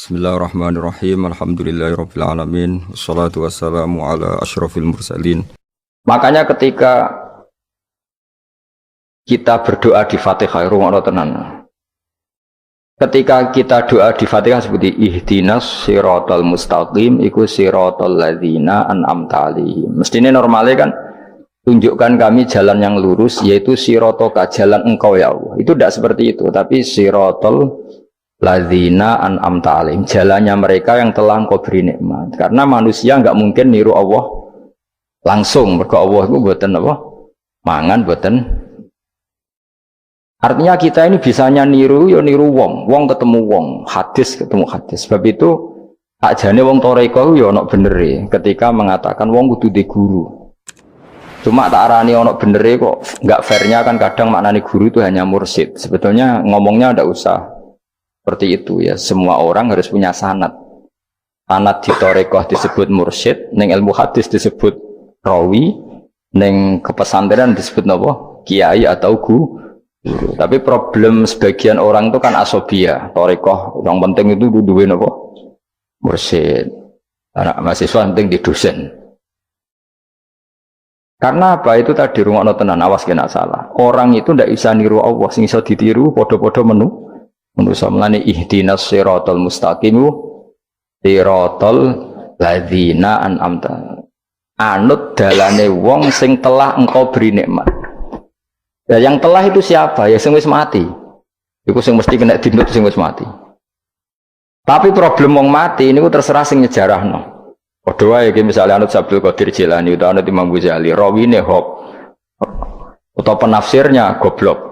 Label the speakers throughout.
Speaker 1: Bismillahirrahmanirrahim. Alhamdulillahirabbil alamin. Wassalatu wassalamu ala asyrafil mursalin. Makanya ketika kita berdoa di Fatihah, rungokno tenan. Ketika kita doa di Fatihah seperti ihdinas siratal mustaqim iku siratal ladzina an'amta 'alaihim. Mestinya normalnya kan tunjukkan kami jalan yang lurus yaitu siratoka, jalan engkau ya Allah. Itu tidak seperti itu, tapi siratal ladzina an'amta 'alaihim, jalannya mereka yang telah engkau beri nikmat. Karena manusia enggak mungkin niru Allah langsung, mergo Allah itu mboten apa? Mangan mboten. Artinya kita ini bisanya niru ya niru wong ketemu wong, hadis ketemu hadis. Sebab itu ajane wong toreko ya ana benere ketika mengatakan wong kudu di guru. Cuma tak arani ana benere kok enggak fairnya kan kadang maknane guru itu hanya mursyid. Sebetulnya ngomongnya ndak usah seperti itu ya, semua orang harus punya sanad. Sanad di torekoh disebut mursyid, neng ilmu hadis disebut rawi, neng kepesantrenan disebut apa? Kiai atau guru. Tapi problem sebagian orang itu kan asobia, torekoh yang penting itu duwe apa? Mursyid. Anak mahasiswa penting di dosen. Karena apa? Itu tadi rungokno tenan, awas kena salah. Orang itu ndak bisa niru Allah, sing iso ditiru padha-padha manusia melani ihdinas siratal mustaqim siratal ladzina an'amta. Anut dalane wong sing telah engkau beri nikmat. Ya yang telah itu siapa? Ya sing wis mati. Iku sing mesti kena dinut sing wis mati. Tapi problem wong mati niku terserah sing nyejarahno. Padha wae iki misale anut Abdul Qadir Jilani utawa anut Imam Ghazali, rawine hok utawa penafsirnya goblok.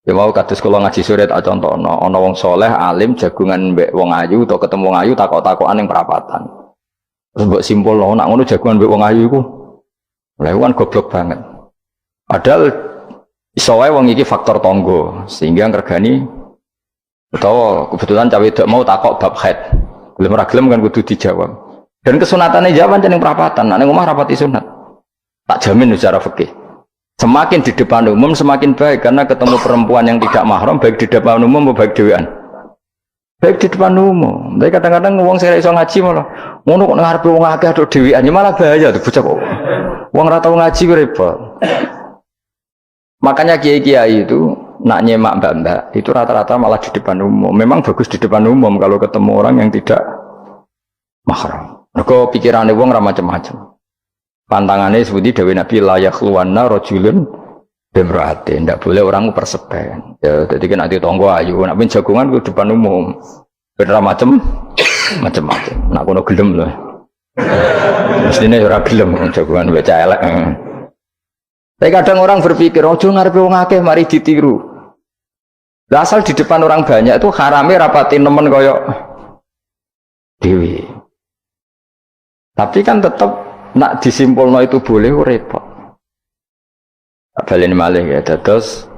Speaker 1: Ya mau kados kula ngaji sore tak contohno, ana wong soleh alim jagungan mbek wong ayu utawa ketemu wong ayu takok-takokan ning perapatan. Terus mbok simpulno nak ngono jagungan mbek wong ayu iku lha kan goblok banget. Padahal iso wae wong iki faktor tangga sehingga ngregani utawa kebetulan cawe wedok mau takok bab haid. Gelem ora gelem kan kudu dijawab. Dan kesunatane jawab ning perapatan, nek ning omah rapati sunat. Tak jamin secara fikih. Semakin di depan umum semakin baik karena ketemu perempuan yang tidak mahram baik di depan umum maupun baik dewean. Baik di depan umum. Tapi kadang-kadang wong sing iso ngaji malah ngono kok ngarepe wong akeh tok dewean ya malah bahaya tuh bocah kok. Wong ora tau ngaji repot. Makanya kiai-kiai itu nak nyemak mbak-mbak itu rata-rata malah di depan umum. Memang bagus di depan umum kalau ketemu orang yang tidak mahram. Mergo pikirane wong ora macam-macam. Pantangannya seperti Dewi Nabi layak luwana rojulun bemrate, tidak boleh orang persepen. Ya, jadi kan nanti tonggo ayu, nak pun jagungan ke depan umum, bener macam-macam. Nak kono gelem loh. Mestinya orang gelem jagungan baca elek. Tapi kadang orang berpikir, ojo ngarepe wong akeh mari ditiru. Lah asal di depan orang banyak itu harame rapatin nemen koyok dewi. Tapi kan tetap nak disimpulno itu boleh repot. Balen malih ya terus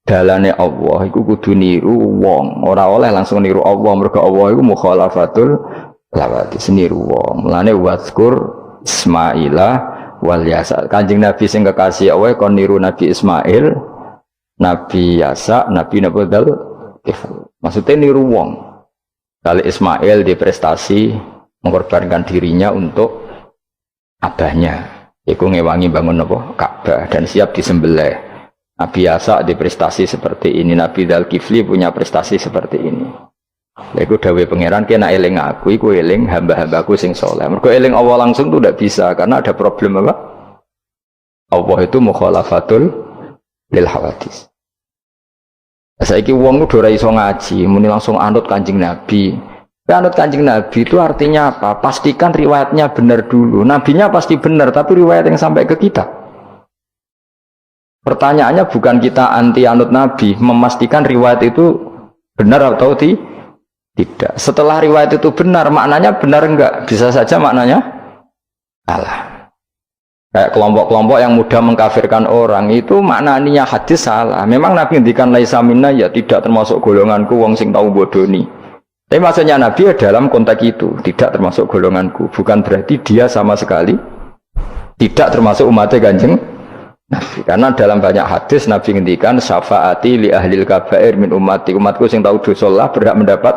Speaker 1: dalane Allah iku kudu niru wong, ora oleh langsung niru Allah mergo Allah iku mukhalafatul lawati niru wong. Mulane wazkur Ismaila wal Yasa. Kanjeng Nabi sing kekasih Allah kon niru Nabi Ismail, Nabi Yasa, Nabi Nabudal. Maksudnya niru wong. Kali Ismail di prestasi mengorbankan dirinya untuk abahnya, iku ngewangi bangun apa? Ka'bah dan siap disembelih. Nabi Yasa di prestasi seperti ini, Nabi Dzulkifli punya prestasi seperti ini. Iku dawuh pangeran kena eling aku, iku eling hamba-hambaku sing saleh. Mergo eling Allah langsung tuh tidak bisa karena ada problem apa? Allah itu mukhalafatul lil hawadis. Saiki wong ku ora iso ngaji, muni langsung anut Kanjeng Nabi. Anut Kanjeng Nabi itu artinya apa? Pastikan riwayatnya benar dulu. Nabinya pasti benar, tapi riwayat yang sampai ke kita. Pertanyaannya bukan kita anti anut Nabi, memastikan riwayat itu benar atau tidak. Setelah riwayat itu benar, maknanya benar enggak? Bisa saja maknanya salah. Kayak kelompok-kelompok yang mudah mengkafirkan orang itu maknanya hadis salah. Memang Nabi ngendikan laisa minna ya tidak termasuk golonganku wong sing tau bodoni. Tapi maksudnya Nabi dalam konteks itu tidak termasuk golonganku, bukan berarti dia sama sekali tidak termasuk umatnya Kanjeng Nabi. Karena dalam banyak hadis Nabi ngendikan syafaati li ahlil kabair min ummati, umatku yang tahu dosa lah berhak mendapat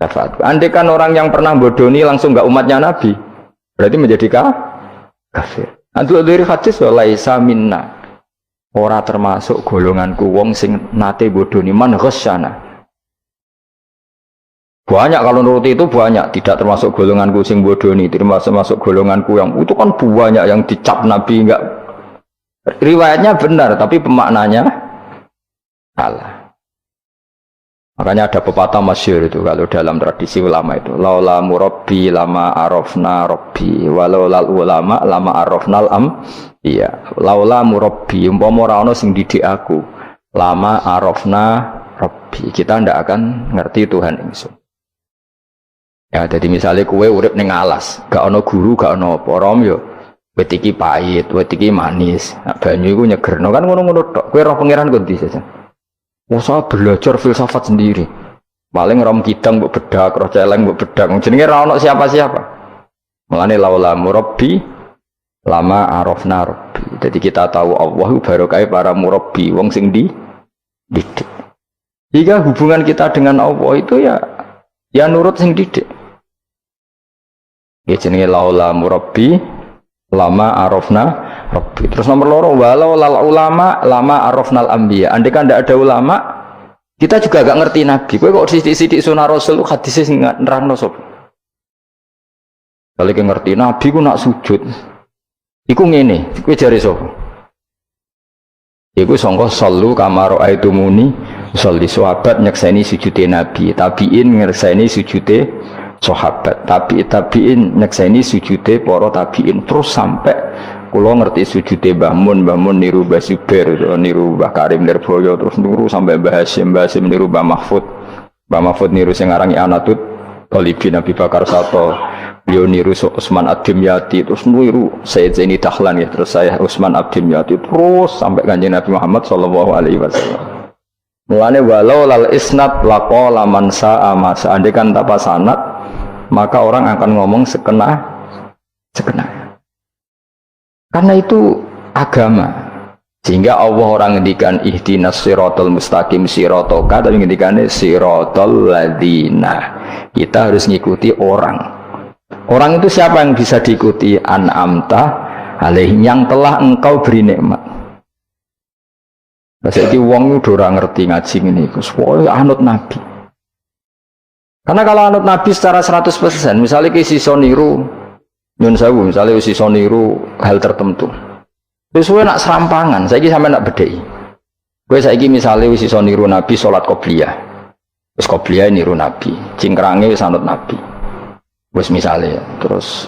Speaker 1: syafaat. Andai kan orang yang pernah bodoni langsung nggak umatnya Nabi, berarti menjadi kafir. Antu dari hadis laisa minna. Ora termasuk golonganku wong sing nate bodoni man ghasyana. Banyak kalau nuruti itu banyak, tidak termasuk golonganku sing bodoni, termasuk golonganku yang itu kan banyak yang dicap Nabi enggak. Riwayatnya benar tapi pemaknanya salah. Makanya ada pepatah masyhur itu kalau dalam tradisi ulama itu, laula murabbi lama arafna rabbi walau lal ulama lama arafnal am. Iya, laula murabbi umpama ora ana sing didik aku, lama arafna rabbi, kita ndak akan ngerti Tuhan ingsun. Ya, jadi misalnya kue urip ning alas, gak ono guru, gak ono apa, rom yo, wit iki pahit, wit iki manis, nah, banyu iku nyegerno kan ngono-ngono tok. Kue roh pangeran kok ndi saja. Usah belajar filsafat sendiri. Paling rom kidang mbok bedak, roh celeng mbok bedak. Jenenge ra ono siapa-siapa. Mulane laula murabbi lama arafna rabbi. Jadi kita tahu Allah barokah para murabbi, wong sing didik. Jika hubungan kita dengan Allah itu ya nurut sing didik. Ya jenenge laula murabbi lama arafna rabbi. Terus nomor loro walau lal ulama lama arafnal anbiya. Andai kan ndak ada ulama, kita juga gak ngerti Nabi. Kowe kok sithik-sithik sunah Rasul hadis sing nerangno sapa? Kalau kowe ngerti Nabi ku nak sujud. Iku ngene, kowe jare sapa? Iku sangka sallu kama raaitumuni usolli. Sahabat nyekseni sujude Nabi, tabiin nyekseni sujude sahabat, tabiin nyekseni sujude para tabiin, terus sampai kula ngerti sujude Mbah Mun niru Mbah Zubair, niru Mbah Karim Nirboyo, terus niru sampai Mbah Hasyim niru Mbah Mahfud niru sing aran Anatut Talibin Nabi Bakar Sato, beliau niru Utsman Ad-Dimyati, terus niru Sayyid Zaini Dahlan ya, terus saya Utsman Ad-Dimyati, terus sampai Kanjeng Nabi Muhammad sallallahu alaihi wasallam. Mulane walau lal isnad laqala man sa'a ma seandainya tanpa sanad maka orang akan ngomong sekena. Karena itu agama. Sehingga Allah orang ngendikan ihdinas siratal mustaqim siratoka, tapi ngendikane siratal ladzina. Kita harus ngikuti orang. Orang itu siapa yang bisa diikuti? An'amta alaihim, yang telah engkau beri nikmat. Jadi wong udah ora ngerti ngaji ngene iku, soalnya anut Nabi. Karena kalau anut Nabi secara 100%, misalnya ke iso niru nyun sewu, misalnya iso niru hal tertentu. Terus kowe nak serampangan, saiki sampe nak bedheki. Kowe saiki misalnya wis iso niru Nabi salat qobliyah. Wis qobliyah niru Nabi, cingkrange wis anut Nabi. Wis misalnya, terus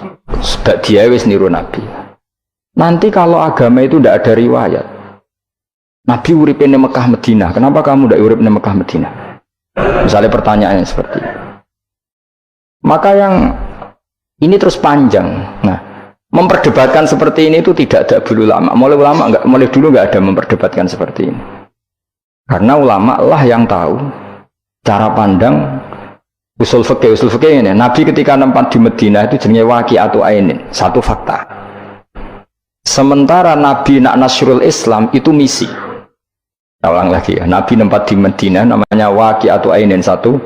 Speaker 1: dia wis niru Nabi. Nanti kalau agama itu ndak ada riwayat. Nabi urip di Mekah Madinah, kenapa kamu ndak urip di Mekah Madinah? Misalnya pertanyaannya seperti itu. Maka yang ini terus panjang. Nah, memperdebatkan seperti ini itu tidak ada dulu ulama. Mulai dulu nggak ada memperdebatkan seperti ini. Karena ulama lah yang tahu cara pandang usul fikih ini. Nabi ketika nempat di Madinah itu jenenge waqi'atu ainin, satu fakta. Sementara Nabi nak nasrul Islam itu misi. Ulang lagi ya, Nabi nempat di Madinah namanya waqi'atu ainin, satu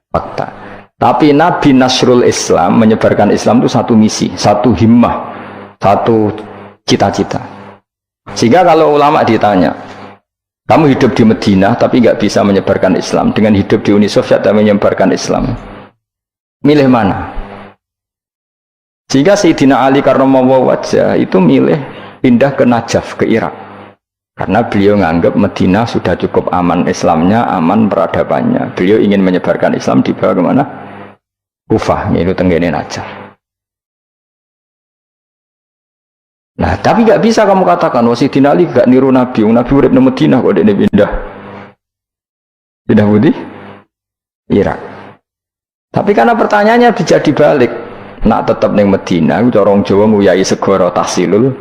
Speaker 1: fakta. Tapi Nabi nasrul Islam, menyebarkan Islam itu satu misi, satu himmah, satu cita-cita. Sehingga kalau ulama ditanya, kamu hidup di Madinah tapi nggak bisa menyebarkan Islam, dengan hidup di Uni Soviet dan menyebarkan Islam, milih mana? Sehingga Sayyidina Ali karramallahu wajhah itu milih pindah ke Najaf, ke Irak. Karena beliau menganggap Madinah sudah cukup aman Islamnya, aman peradabannya. Beliau ingin menyebarkan Islam di bawah kemana? Kufah, yaitu tenggene Najaf. Nah, tapi nggak bisa kamu katakan, wah Sayyidina Ali gak niru Nabi. Nabi urip di Madinah kok dia pindah. Pindah budi? Irak. Tapi karena pertanyaannya bisa dibalik. Nak tetap neng Madinah, orang Jawa nguyai segoro tahsilul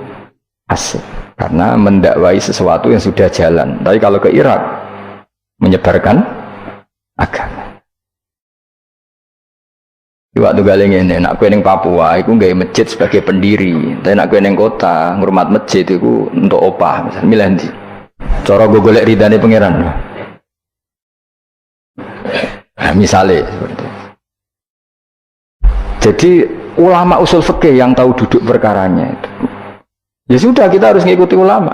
Speaker 1: asik. Karena mendakwai sesuatu yang sudah jalan. Tapi kalau ke Irak, menyebarkan agama. Waktu galeng ini, nak kue neng Papua, aku nggak masjid sebagai pendiri. Tapi nak kue neng kota, ngurmat masjid itu untuk opah, misalnya milih nanti. Cara gue golek ridane pangeran. Nah, misalnya seperti itu. Jadi ulama usul fikih yang tahu duduk perkaranya itu. Ya sudah, kita harus mengikuti ulama.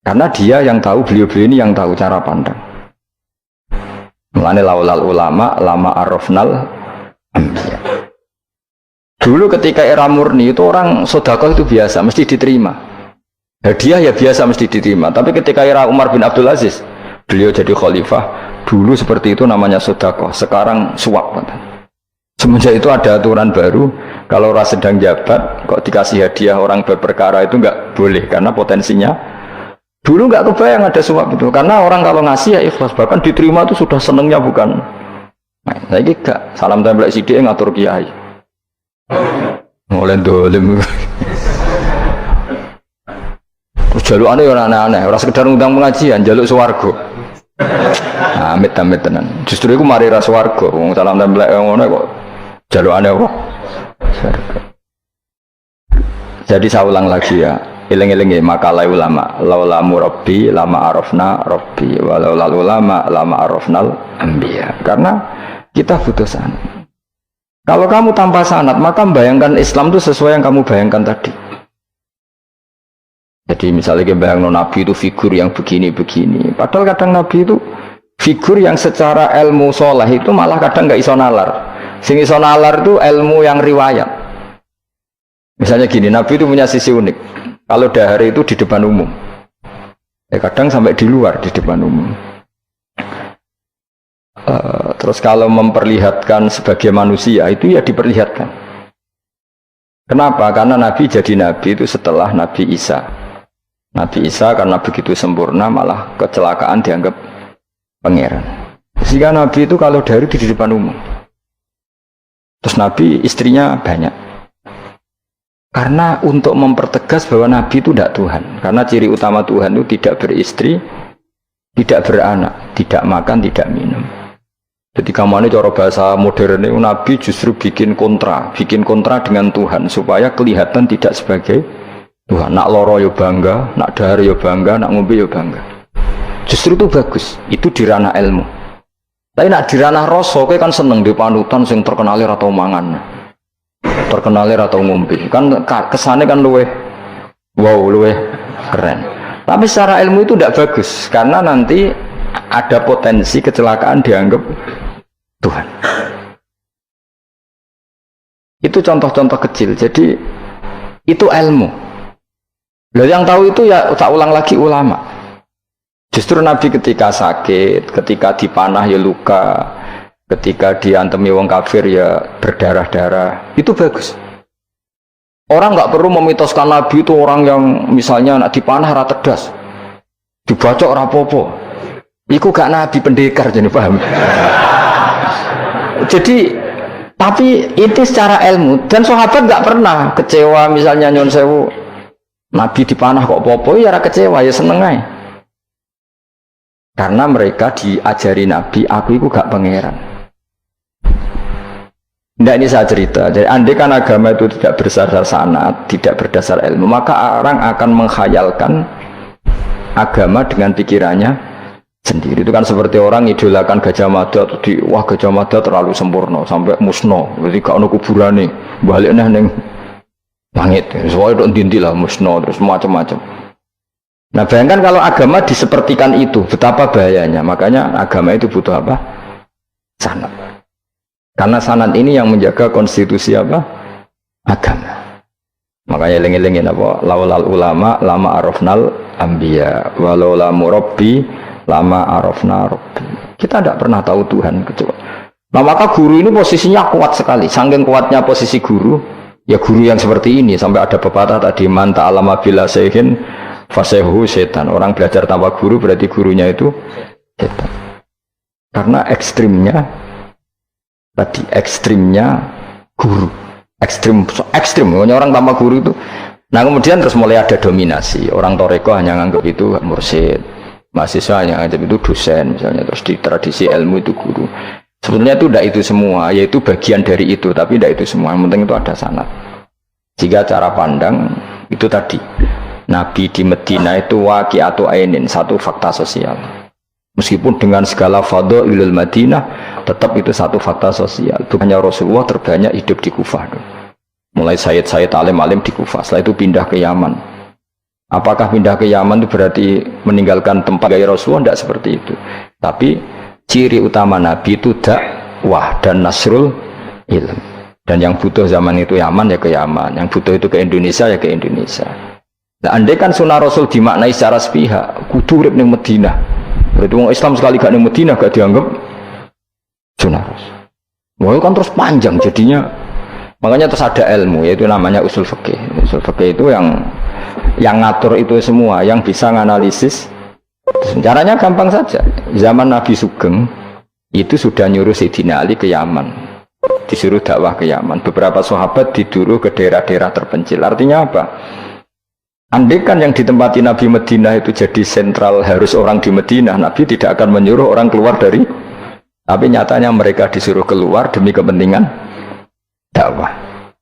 Speaker 1: Karena dia yang tahu, beliau-beliau ini yang tahu cara pandang. Mulane laulal ulama lama arafnal anbiya. Dulu ketika era murni itu orang sedekah itu biasa, mesti diterima. Hadiah ya biasa mesti diterima. Tapi ketika era Umar bin Abdul Aziz, beliau jadi khalifah, dulu seperti itu namanya sedekah, sekarang suap. Semenjak itu ada aturan baru, kalau orang sedang jabat kok dikasih hadiah orang berperkara itu nggak boleh karena potensinya. Dulu nggak kebayang ada suap itu, karena orang kalau ngasih ya ikhlas, bahkan diterima itu sudah senengnya bukan. Nah, saya gak salam tempel sidik ngatur kiai. Mulai dolim. Terus jaluk aneh orang aneh, orang sekedar undang pengajian, jaluk swargo. Amit tenan. Justru itu mari ras swargo. Wong salam tempel ngono kok jaluk aneh apa? Jadi saya ulang lagi ya. Eling-eling makalah ulama, laula murabbi lama arafna rabbi, walau ulama lama arafnal anbiya. Karena kita butuh sanad. Kalau kamu tanpa sanad, maka membayangkan Islam itu sesuai yang kamu bayangkan tadi. Jadi misalnya kita bayangkan Nabi itu figur yang begini-begini. Padahal kadang Nabi itu figur yang secara ilmu sholah itu malah kadang nggak iso nalar. Sing iso nalar itu ilmu yang riwayat. Misalnya gini, Nabi itu punya sisi unik. Kalau dahar itu di depan umum, kadang sampai di luar di depan umum. Terus kalau memperlihatkan sebagai manusia itu ya diperlihatkan. Kenapa? Karena Nabi jadi Nabi itu setelah Nabi Isa. Nabi Isa karena begitu sempurna malah kecelakaan dianggap pangeran. Sehingga Nabi itu kalau dahar di depan umum. Terus Nabi istrinya banyak. Karena untuk mempertegas bahwa Nabi itu tidak Tuhan. Karena ciri utama Tuhan itu tidak beristri, tidak beranak, tidak makan, tidak minum. Jadi kamu ini cara bahasa modern itu Nabi justru bikin kontra dengan Tuhan supaya kelihatan tidak sebagai Tuhan. Nak loro yo bangga, nak dahar yo bangga, nak ngombe yo bangga. Justru itu bagus. Itu di ranah ilmu. Tapi nak di ranah rasa, kowe kan seneng di panutan sing terkenal atau mangan. Terkenalir atau ngombe kan kesannya kan luweh keren, tapi secara ilmu itu tidak bagus karena nanti ada potensi kecelakaan dianggap Tuhan. Itu contoh-contoh kecil. Jadi itu ilmu. Loh, yang tahu itu ya tak ulang lagi ulama. Justru Nabi ketika sakit, ketika dipanah ya luka, ketika diantemi wong kafir ya berdarah-darah, itu bagus. Orang nggak perlu memitoskan Nabi itu orang yang misalnya nak dipanah rata tedas, dibacok rapopo. Iku gak Nabi pendekar jadi paham. Jadi tapi itu secara ilmu dan sahabat nggak pernah kecewa misalnya nyon sewu Nabi dipanah kok popo ya kecewa ya seneng aja. Karena mereka diajari Nabi aku itu gak pangeran. Tidak, ini saya cerita. Jadi andai kan agama itu tidak berdasar sanad, tidak berdasar ilmu, maka orang akan menghayalkan agama dengan pikirannya sendiri. Itu kan seperti orang idolakan Gajah Mada atau wah Gajah Mada terlalu sempurna sampai musno. Berarti gak ada kuburan nih, baliknya neng langit. Soalnya itu dintilah musno terus macam-macam. Nah bayangkan kalau agama disepertikan itu, betapa bahayanya. Makanya agama itu butuh apa? Sanad. Karena sanad ini yang menjaga konstitusi apa? Agama. Makanya eling-elingin apa? Laulal ulama lama arafnal anbiya walau la murabbi lama arafna rabbi. Kita tidak pernah tahu Tuhan kecuali. Nah maka guru ini posisinya kuat sekali. Saking kuatnya posisi guru, ya guru yang seperti ini sampai ada pepatah tadi man ta'allama bila sayhin fasehu setan. Orang belajar tanpa guru berarti gurunya itu setan. Karena ekstrimnya guru, ekstrim, orang tanpa guru itu. Nah kemudian terus mulai ada dominasi. Orang toreko hanya nganggap itu mursyid, mahasiswa hanya nganggap itu dosen misalnya. Terus di tradisi ilmu itu guru. Sebenarnya itu tidak itu semua, yaitu bagian dari itu, tapi tidak itu semua. Yang penting itu ada sanad. Jika cara pandang itu tadi, Nabi di Medina itu waqi'atu ainin, satu fakta sosial. Meskipun dengan segala fadhailul Madinah, tetap itu satu fakta sosial. Bukannya Rasulullah terbanyak hidup di Kufah. Mulai Sayyid alim-alim di Kufah, setelah itu pindah ke Yaman. Apakah pindah ke Yaman itu berarti meninggalkan tempat gaya Rasulullah? Tidak seperti itu. Tapi ciri utama Nabi itu dakwah dan nasrul ilm. Dan yang butuh zaman itu Yaman ya ke Yaman, yang butuh itu ke Indonesia ya ke Indonesia. Nah, andai kan sunnah Rasul dimaknai secara sepihak, kudu urip ning Madinah. Berarti orang Islam sekali gak ning Madinah gak dianggap sunnah Rasul. Wah, kan terus panjang jadinya. Makanya terus ada ilmu, yaitu namanya usul fikih. Usul fikih itu yang ngatur itu semua, yang bisa menganalisis. Caranya gampang saja. Zaman Nabi Sugeng itu sudah nyuruh Sayyidina Ali ke Yaman, disuruh dakwah ke Yaman. Beberapa sahabat disuruh ke daerah-daerah terpencil. Artinya apa? Andai kan yang ditempati Nabi Madinah itu jadi sentral, harus orang di Madinah, Nabi tidak akan menyuruh orang keluar dari. Tapi nyatanya mereka disuruh keluar demi kepentingan dakwah.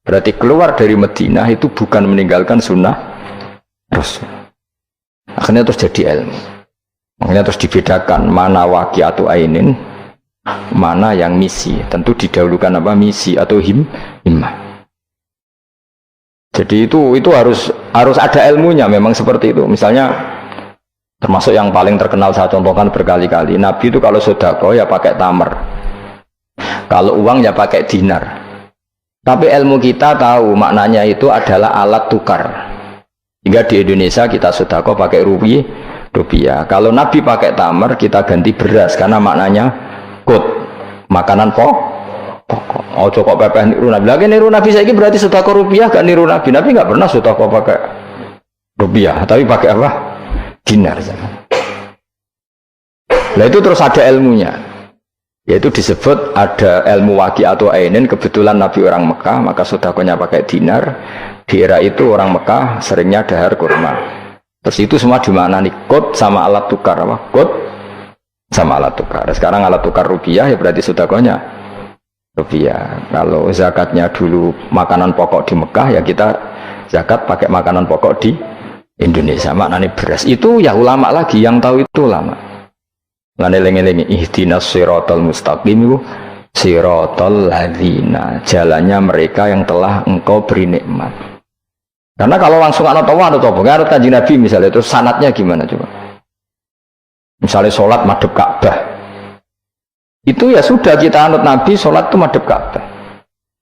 Speaker 1: Berarti keluar dari Madinah itu bukan meninggalkan sunnah Rasul. Akhirnya terus jadi ilmu. Akhirnya terus dibedakan mana waqi'atu ainin, mana yang misi. Tentu didahulukan apa? Misi atau himmah. Jadi itu harus ada ilmunya, memang seperti itu. Misalnya termasuk yang paling terkenal saya contohkan berkali-kali, Nabi itu kalau sedekah ya pakai tamar, kalau uang ya pakai dinar. Tapi ilmu kita tahu maknanya itu adalah alat tukar. Hingga di Indonesia kita sedekah pakai rupiah. Kalau Nabi pakai tamar, kita ganti beras karena maknanya kut, makanan pokok. Oh kok pepeh niru Nabi. Lagi niru Nabi saiki berarti sedekah rupiah gak niru Nabi. Nabi gak pernah sedekah pakai rupiah, tapi pakai apa? Dinar. Nah itu terus ada ilmunya. Yaitu disebut ada ilmu waqi'atu ainin. Kebetulan Nabi orang Mekah, maka sedekahnya pakai dinar. Di era itu orang Mekah seringnya dahar kurma. Terus itu semua dimaknani kut sama alat tukar apa? Kut sama alat tukar. Sekarang alat tukar rupiah ya berarti sedekahnya rupiah. Kalau zakatnya dulu makanan pokok di Mekah, ya kita zakat pakai makanan pokok di Indonesia, maknanya beras. Itu ya ulama lagi yang tahu, itu ulama. Lengi-lengi ihdinas siratal mustaqim, siratal ladzina, jalannya mereka yang telah engkau beri nikmat. Karena kalau langsung anut Allah anut apa? Anut Kanjeng Nabi misalnya, terus sanatnya gimana coba? Misalnya sholat madhep Ka'bah, itu ya sudah kita anut Nabi, sholat itu madhep Ka'bah.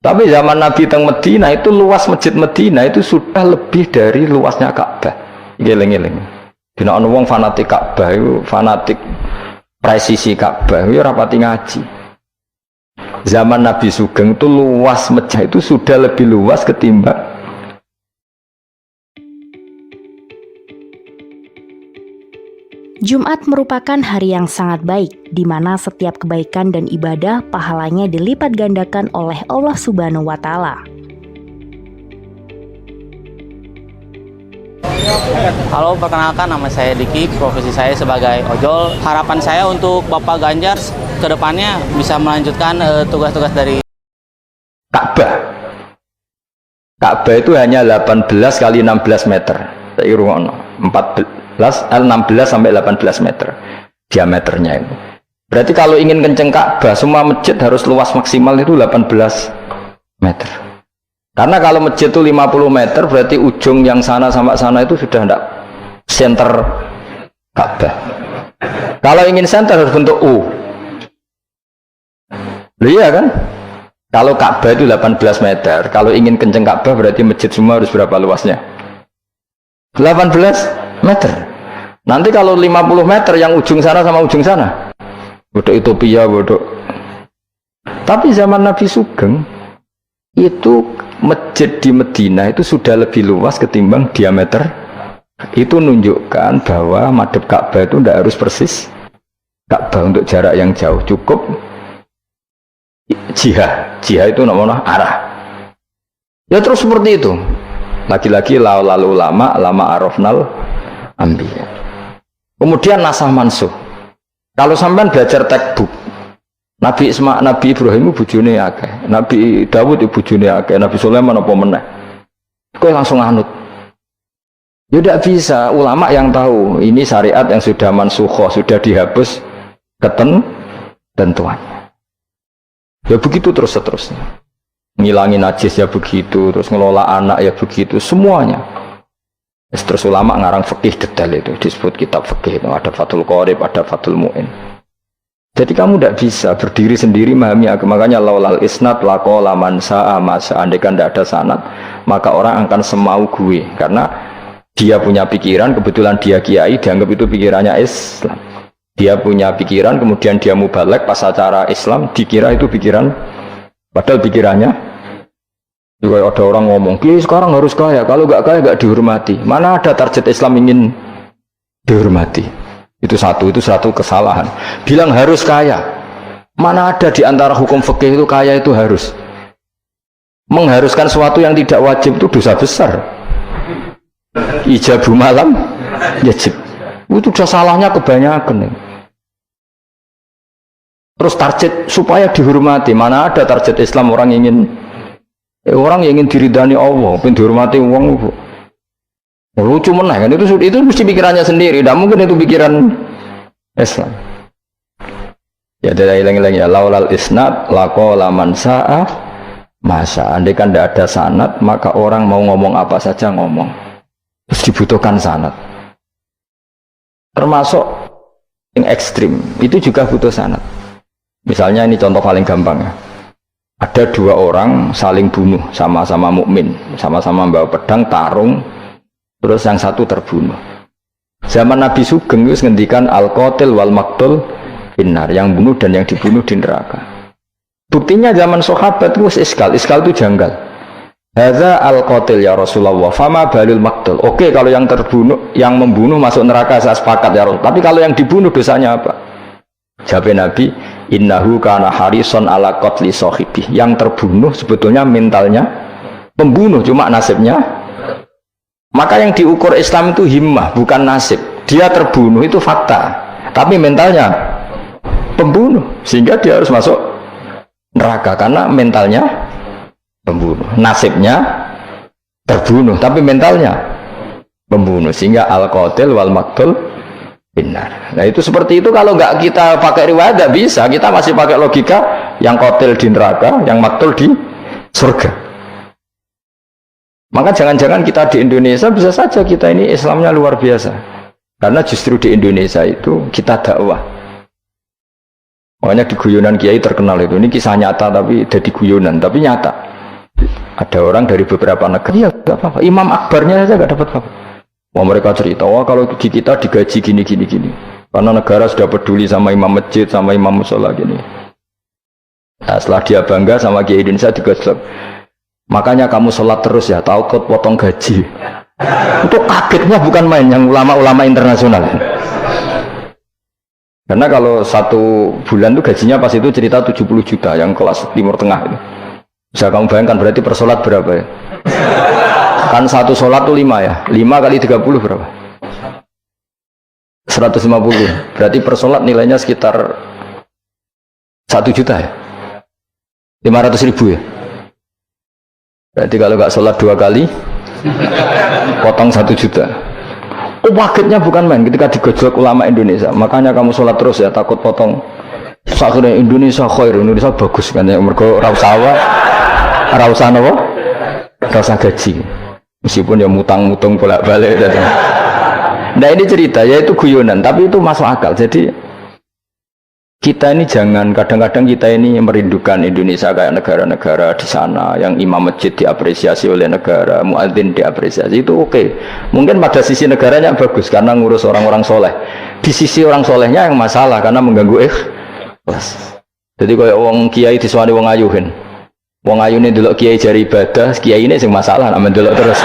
Speaker 1: Tapi zaman Nabi teng Medina itu luas masjid Medina itu sudah lebih dari luasnya Ka'bah. Geleng-geleng. Dina ana wong fanatik Ka'bah itu, fanatik presisi Ka'bah itu rapati ngaji. Zaman Nabi Sugeng itu luas masjid itu sudah lebih luas ketimbang.
Speaker 2: Jumat merupakan hari yang sangat baik, di mana setiap kebaikan dan ibadah pahalanya dilipat gandakan oleh Allah Subhanahu wa Ta'ala.
Speaker 3: Halo, perkenalkan nama saya Diki, profesi saya sebagai ojol. Harapan saya untuk Bapak Ganjar ke depannya bisa melanjutkan tugas-tugas dari
Speaker 1: Ka'bah. Ka'bah itu hanya 18 kali 16 meter. Saya urung 16 sampai 18 meter diameternya itu. Berarti kalau ingin kenceng Ka'bah, semua masjid harus luas maksimal itu 18 meter. Karena kalau masjid itu 50 meter, berarti ujung yang sana sampai sana itu sudah tidak center Ka'bah. Kalau ingin center harus bentuk U. Iya kan? Kalau Ka'bah itu 18 meter, kalau ingin kenceng Ka'bah berarti masjid semua harus berapa luasnya? 18 meter. Nanti kalau 50 meter yang ujung sana sama ujung sana, bodoh Utopia, bodoh. Tapi zaman Nabi Sugeng itu masjid di Medina itu sudah lebih luas ketimbang diameter. Itu menunjukkan bahwa madhep Ka'bah itu tidak harus persis Ka'bah untuk jarak yang jauh, cukup jihah itu namanya arah. Ya terus seperti itu. Lagi-lagi lalu lama arafnal ambiya. Kemudian nasah mansuh. Kalau sampean belajar textbook, Nabi Ibrahim bujune akeh, Nabi Dawud bujune akeh, Nabi Sulaiman apa meneh. Kowe langsung anut. Ya tidak bisa. Ulama yang tahu ini syariat yang sudah mansukhoh, sudah dihapus ketentuannya. Ya begitu terus seterusnya. Ngilangin najis ya begitu, terus ngelola anak ya begitu, semuanya. Terus ulama ngarang fikih detail itu, disebut kitab fikih itu, ada Fathul Qorib, ada Fathul Mu'in. Jadi kamu tidak bisa berdiri sendiri memahami agama. Makanya laulal isnad laqala man sa'a masa, andaikan tidak ada sanad, maka orang akan semau gue, karena dia punya pikiran, kebetulan dia kiai, dianggap itu pikirannya Islam. Dia punya pikiran, kemudian dia mubalek pas acara Islam, dikira itu pikiran, padahal pikirannya juga ada orang ngomong, kiai sekarang harus kaya, kalau nggak kaya nggak dihormati. Mana ada target Islam ingin dihormati? Itu satu kesalahan. Bilang harus kaya, mana ada di antara hukum fikih itu kaya itu harus. Mengharuskan sesuatu yang tidak wajib itu dosa besar. Ijabu malam yajib, itu sudah salahnya kebanyakan. Terus target supaya dihormati, mana ada target Islam orang yang ingin diridani Allah, ingin dihormati uang. Lucu meneh kan, itu mesti pikirannya sendiri, tidak mungkin itu pikiran Islam. Ya tidak hilang ya, laulal isnad laqala man sa'a masa. Andai kan tidak ada sanad, maka orang mau ngomong apa saja ngomong. Terus dibutuhkan sanad. Termasuk yang ekstrim, itu juga butuh sanad. Misalnya ini contoh paling gampang ya. Ada dua orang saling bunuh, sama-sama mukmin, sama-sama bawa pedang, tarung. Terus yang satu terbunuh. Zaman Nabi Sugeng itu ngendikan al-qatil wal maqtul finnar, yang bunuh dan yang dibunuh di neraka. Buktinya zaman sahabat itu iskal itu janggal. Hadza al-qatil ya Rasulullah, fama balul maqtul. Oke, kalau yang terbunuh, yang membunuh masuk neraka saya sepakat ya Rasul. Tapi kalau yang dibunuh dosanya apa? Jawab Nabi, innahu kana harison ala qatli sahibi. Yang terbunuh sebetulnya mentalnya pembunuh, cuma nasibnya. Maka yang diukur Islam itu himmah, bukan nasib. Dia terbunuh itu fakta, tapi mentalnya pembunuh, sehingga dia harus masuk neraka karena mentalnya pembunuh, nasibnya terbunuh, tapi mentalnya pembunuh, sehingga al-qatil wal maqtul finnar. Nah itu seperti itu, kalau nggak kita pakai riwayat nggak bisa, kita masih pakai logika yang qatil di neraka, yang maqtul di surga. Maka jangan-jangan kita di Indonesia bisa saja kita ini Islamnya luar biasa, karena justru di Indonesia itu kita dakwah. Makanya di guyonan kiai terkenal itu, ini kisah nyata tapi jadi guyonan, tapi nyata. Ada orang dari beberapa negara, ya nggak apa-apa, Imam Akbarnya saja nggak dapat apa-apa. Wah mereka cerita, wah kalau di kita digaji gini, karena negara sudah peduli sama imam masjid, sama imam musola gini. Nah, setelah dia bangga sama kiai Indonesia digosok. Makanya kamu sholat terus ya, takut potong gaji. Itu kagetnya bukan main yang ulama-ulama internasional. Karena kalau satu bulan itu gajinya pas itu cerita 70 juta yang kelas Timur Tengah itu. Bisa kamu bayangkan berarti per sholat berapa ya? Kan satu sholat itu 5 ya, 5 kali 30 berapa? 150. Berarti per sholat nilainya sekitar 1 juta ya? 500.000 ya? Berarti kalau nggak sholat 2 kali, potong 1 juta. Oh, kagetnya bukan main ketika digojlok ulama Indonesia. Makanya kamu sholat terus ya, takut potong. Sakhirnya Indonesia khair, Indonesia bagus kan ya. Mergo rausawa, rausan apa? Rausa gaji. Meskipun ya mutang-mutung bolak-balik. Nah ini cerita, yaitu guyonan, tapi itu masuk akal. Jadi kita ini jangan, kadang-kadang kita ini merindukan Indonesia kayak negara-negara di sana yang imam masjid diapresiasi oleh negara, muadzin diapresiasi, itu oke. Mungkin pada sisi negaranya bagus karena ngurus orang-orang soleh. Di sisi orang solehnya yang masalah karena mengganggu ikhlas. Jadi kayak wong kiai disuwani wong ayuhin. Wong ayu ini delok kiai jari ibadah, kiai ini sing masalah namen delok terus.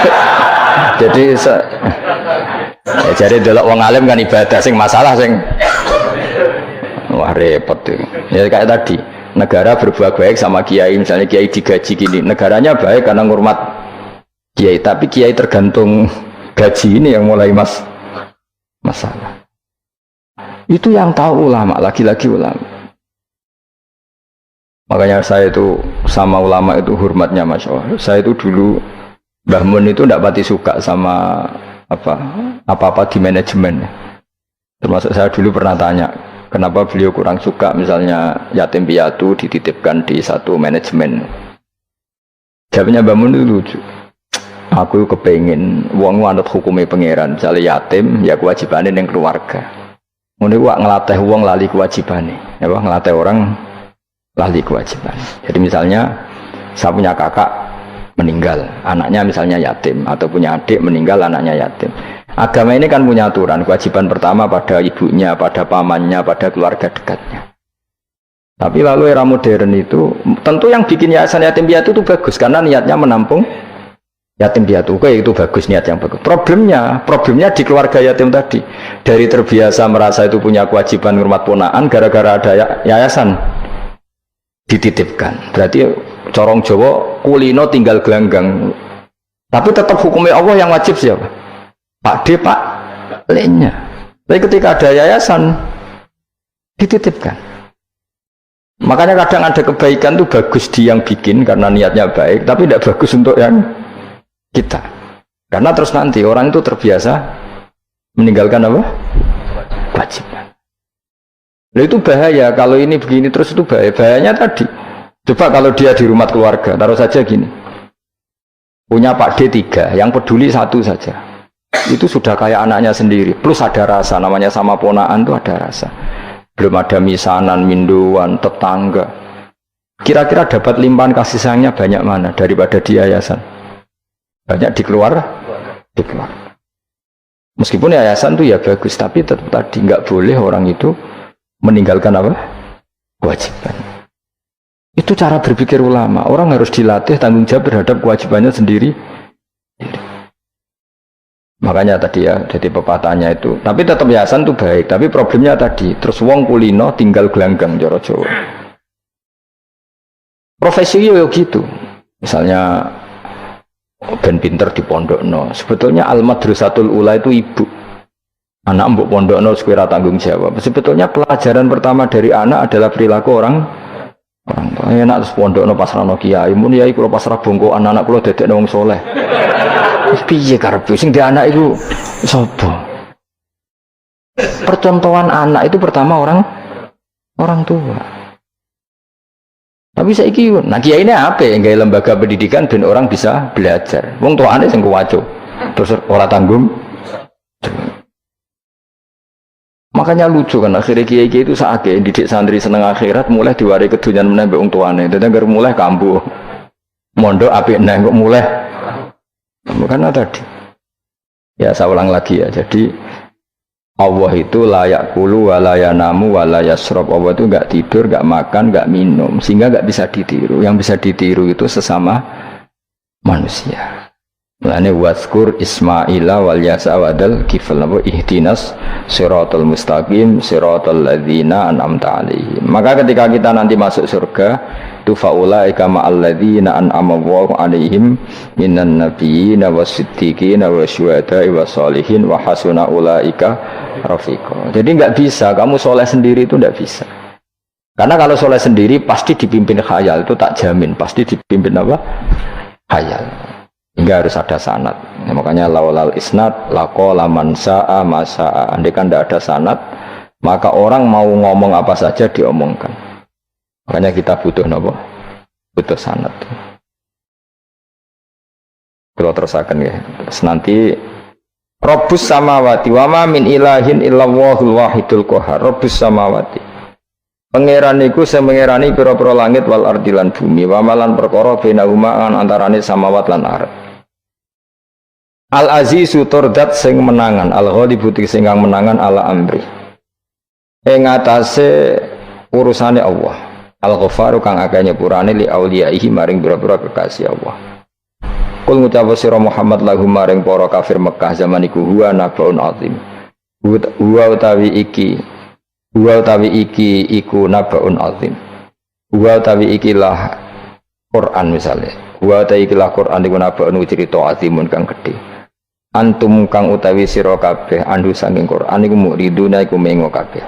Speaker 1: Jadi ya, jadi delok wong alim kan ibadah, sing masalah sing wah repot tuh. Ya kayak tadi, negara berbuat baik sama kiai, misalnya kiai digaji gini, negaranya baik karena ngurmat kiai, tapi kiai tergantung gaji ini yang mulai masalah. Itu yang tahu ulama, lagi-lagi ulama. Makanya saya itu sama ulama itu hormatnya Masya Allah. Saya itu dulu Mbah Mun itu tidak pati suka sama apa-apa di manajemen. Termasuk saya dulu pernah tanya Kenapa beliau kurang suka misalnya yatim piatu dititipkan di satu manajemen? Jawabnya Mbak Mun itu lucu. Aku kepengen wong anut hukumnya pangeran, misalnya yatim ya kewajibannya yang keluarga. Ngono iku ngelatih wong lali kewajibannya, ya ngelatih orang lali kewajiban. Jadi misalnya saya punya kakak meninggal, anaknya misalnya yatim, atau punya adik meninggal, anaknya yatim. Agama ini kan punya aturan, kewajiban pertama pada ibunya, pada pamannya, pada keluarga dekatnya. Tapi lalu era modern itu, tentu yang bikin yayasan yatim piatu itu bagus, karena niatnya menampung yatim piatu. Oke, itu bagus, niat yang bagus. Problemnya di keluarga yatim tadi. Dari terbiasa merasa itu punya kewajiban hormat ponaan, gara-gara ada yayasan dititipkan. Berarti corong Jawa kulino tinggal gelanggang. Tapi tetap hukumnya Allah yang wajib siapa? Pak D, Pak L-nya. Tapi ketika ada yayasan dititipkan. Makanya kadang ada kebaikan itu bagus di yang bikin karena niatnya baik, tapi tidak bagus untuk yang kita. Karena terus nanti orang itu terbiasa meninggalkan apa? Kewajiban. Nah, itu bahaya kalau ini begini terus, itu bahaya. Bahayanya tadi. Coba kalau dia di rumah keluarga, taruh saja gini. Punya Pak D 3, yang peduli 1 saja. Itu sudah kayak anaknya sendiri, plus ada rasa, namanya sama ponaan tuh ada rasa. Belum ada misanan, minduan, tetangga. Kira-kira dapat limpahan kasih sayangnya banyak mana daripada di yayasan? Banyak di keluarga. Meskipun yayasan tuh ya bagus, tapi tetap tadi nggak boleh orang itu meninggalkan apa? Kewajiban. Itu cara berpikir ulama. Orang harus dilatih tanggung jawab terhadap kewajibannya sendiri. Makanya tadi ya, jadi pepatahnya itu. Tapi tetap yayasan itu baik. Tapi problemnya tadi, terus wong kulino tinggal gelanggang joro Jawa. Profesi yo gitu. Misalnya ben pinter di pondokno. Sebetulnya al-madrasatul ula itu ibu. Anak mbok pondokno sekira tanggung jawab. Sebetulnya pelajaran pertama dari anak adalah perilaku orang tua. Enak terus pondokno pasrahno kiai. Mun yai kula pasrah bongko anak kula dadekno wong saleh. Piye karepe sing di anak itu sapa? Percontohan anak itu pertama orang tua. Tapi saiki nah kiai ini apa yang gawe lembaga pendidikan ben orang bisa belajar. Wong tuane sing kuwaco. Terus ora tanggung. Makanya lucu kan akhirnya kiai itu saake didik santri seneng akhirat mulai diwari kedunyan meneh mbek wong tuane. Dadi anggere mulai kambuh. Mondok apik neh kok mulai. Karena tadi ya saya ulang lagi ya, jadi Allah itu layak kulu walayanamu walayasrob. Allah itu nggak tidur, nggak makan, nggak minum, sehingga nggak bisa ditiru. Yang bisa ditiru itu sesama manusia. Mulane waskur Ismaila wal yasa wadal kifal nabo ihtinas siratal mustaqim siratal ladzina an'amta alaihim. Maka ketika kita nanti masuk surga tu faulaika ma'al ladzina an'ama Allahu 'alaihim minan nabiyyin wasiddiqin wasyuhada'i wassalihin wa hasuna ulaika rafiqa. Jadi enggak bisa kamu soleh sendiri, itu enggak bisa. Karena kalau soleh sendiri pasti dipimpin khayal, itu tak jamin pasti dipimpin apa? Khayal. Hingga harus ada sanad. Ya, makanya laulal isnad laqala man sa'a ma sa'a. Andai kan enggak ada sanad, maka orang mau ngomong apa saja diomongkan. Makanya kita butuh apa? Butuh sanad. Kalau terusakan ya. Terus nanti Rabbus samawati wa ma min ilahin illallahul wahidul qahar. Rabbus samawati. Pangeran iku sing mengerani pira-pira langit wal ardi lan bumi, wa malan perkara bainahuma antarane samawat lan ardh. Al azizu turdat sing menangan, al ghalibu sing kang menangan ala amri. Ing atase urusane Allah. Al ghafaru kang akeh nyepurane li auliyaihi maring pira-pira kekasih Allah. Kul ngucap sira Muhammad lahum maring para kafir Mekah zaman iku huwa nabaun azim. Huwa utawi iki iku nabaun azim. Huwa utawi ikilah Quran misalnya. Huwa utawi ikilah Quran iku nabaun cerita azimun kang gedhe. Antum kang utawi sira kabeh andu saking Quran iku muriduna iku mengo kabeh.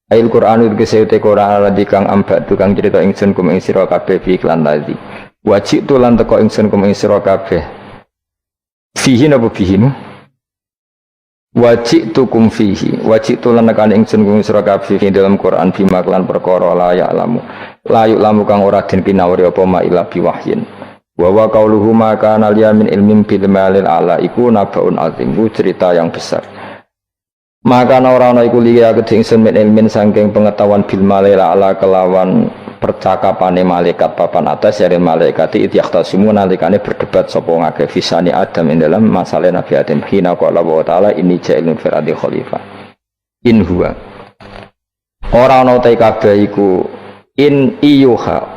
Speaker 1: Ail Quran itu kesehute Quran radhi kang ambat tukang cerita ingsun kum ing sira kabeh fi iklan tadi. Wajib tulan teko ingsun kum ing sira kabeh. Fihi napa fihi? Wajib tukum fihi, wajib tulan nekan ingsun kung sira kabeh dalam Quran bima kelan perkara la ya'lamu. La ya'lamu kang ora den pinawuri apa ma ila biwahyin. Wa wa qauluhu ma kana liya min ilmin bil malil ala iku nabaun azim, cerita yang besar. Maka ora ana iku liya kedhe ingsun min ilmin saking pengetahuan bil malil ala kelawan percakapane malaikat papan atas dari malaikat itu yahtasimu nalikane berdebat sapa ngake fisani Adam ing dalam masalah Nabi Adam hina qala wa ta'ala inni ja'ilun fil ardi khalifah in huwa ora ana ta kabeh iku in iyuha